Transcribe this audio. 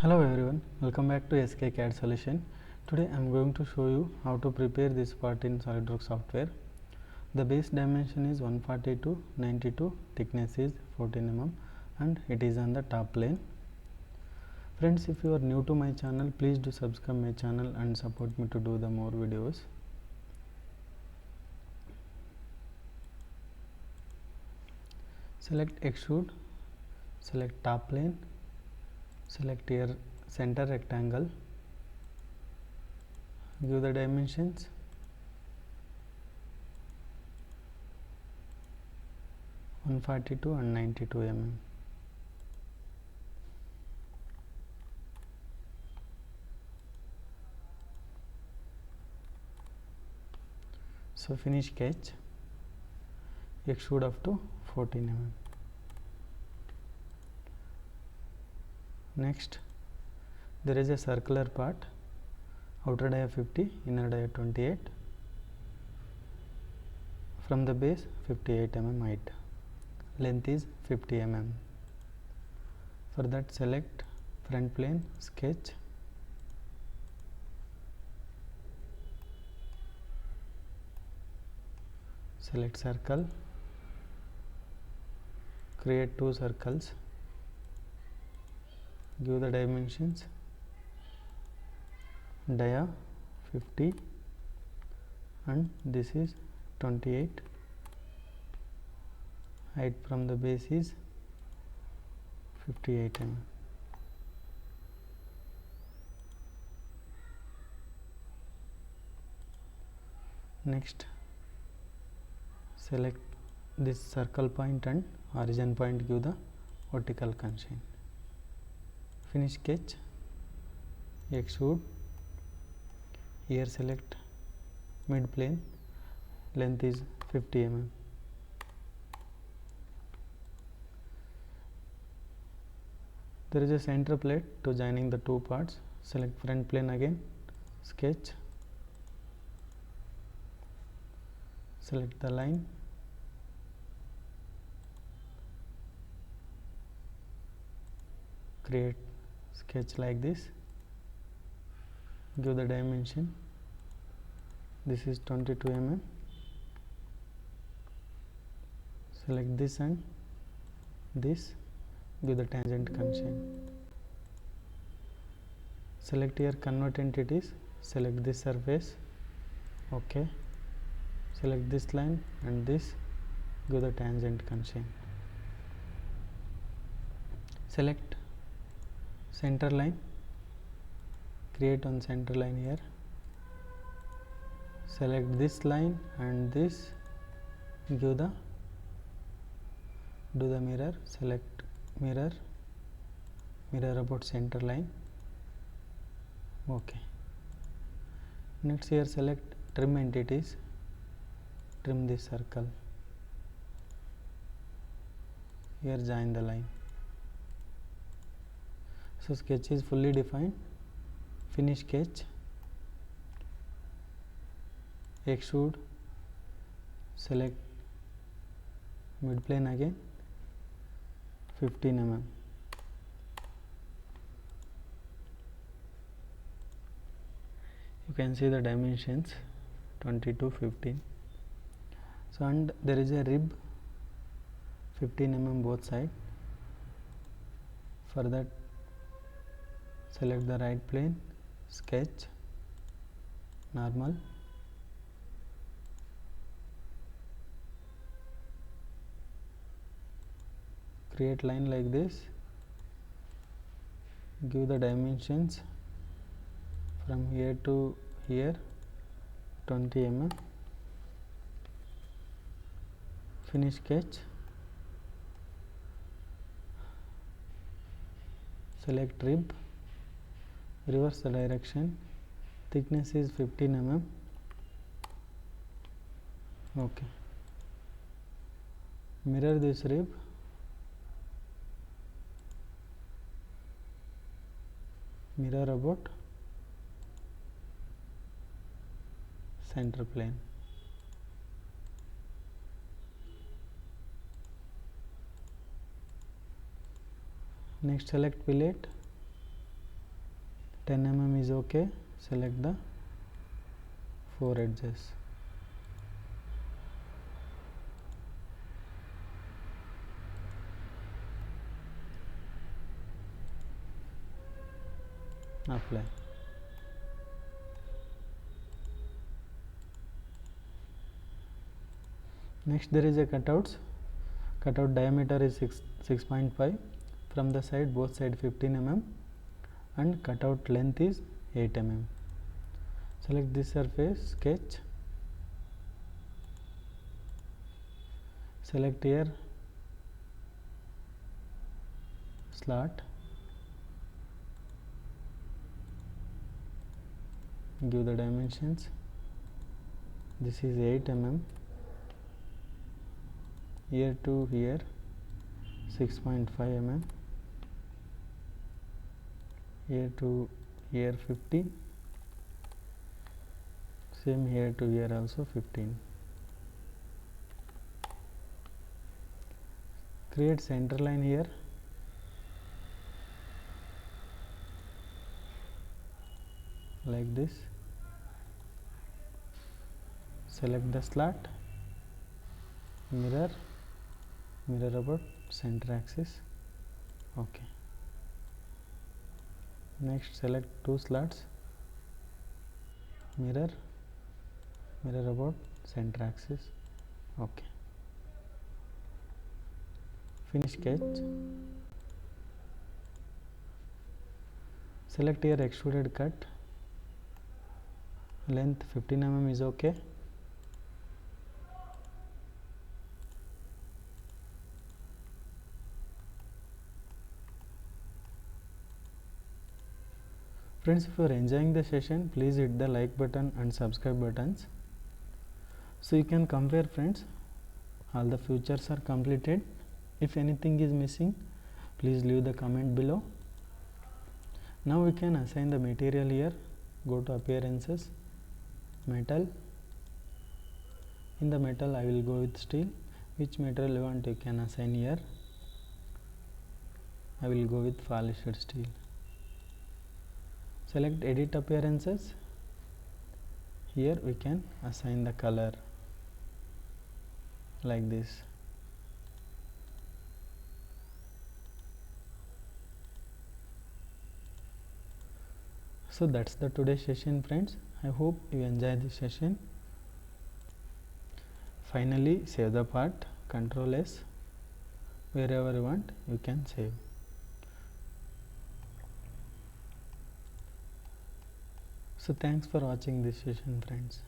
Hello everyone, welcome back to SK CAD solution. Today I am going to show you how to prepare this part in SolidWorks software. The base dimension is 142, 92, thickness is 14 mm and it is on the top plane. Friends, if you are new to my channel, please do subscribe my channel and support me to do the more videos. Select extrude, select top plane, select here center rectangle, give the dimensions, and 92 mm. So finish sketch, extrude up to 14 mm. Next, there is a circular part, outer dia 50, inner dia 28, from the base 58 mm height, length is 50 mm. For that, select front plane, sketch, select circle, create two circles, give the dimensions, dia 50 and this is 28, height from the base is 58 mm. Next, select this circle point and origin point, give the vertical constraint. Finish sketch, extrude, here select mid plane, length is 50 mm. There is a center plate to joining the two parts. Select front plane again, sketch, select the line, create sketch like this, give the dimension, this is 22 mm, select this and this, give the tangent constraint, select here convert entities, select this surface, ok, select this line and this, give the tangent constraint, select center line, create one center line here, select this line and this, give the do the mirror, select mirror, mirror about center line, ok. Next, here select trim entities, trim this circle, here join the line. So sketch is fully defined. Finish sketch, extrude, select mid plane again, 15 mm. You can see the dimensions 22, 15. So and there is a rib 15 mm both side. For that, select the right plane, sketch, normal, create line like this, give the dimensions from here to here 20 mm, finish sketch, select rib, reverse the direction, thickness is 15 mm, ok, mirror this rib, mirror about center plane. Next, select fillet, 10 mm is okay. Select the 4 edges. Apply. Next there is a cutout diameter is 6.5, from the side both side 15 mm, and cutout length is 8 mm. Select this surface, sketch, select here slot, give the dimensions. This is 8 mm, here to here 6.5 mm, here to here 50, same here to here also 15. Create center line here, like this. Select the slot, mirror about center axis. Okay. Next select 2 slots, mirror about center axis. Okay. Finish sketch. Select here extruded cut, length 15 mm is okay. Friends, if you are enjoying the session, please hit the like button and subscribe buttons, so you can compare. Friends, all the features are completed. If anything is missing, please leave the comment below. Now we can assign the material here. Go to appearances, metal. In the metal I will go with steel. Which material you want you can assign here. I will go with polished steel. Select edit appearances. Here we can assign the color like this. So that's the today's session, friends. I hope you enjoy this session. Finally save the part, Ctrl S, wherever you want you can save. So thanks for watching this session, friends.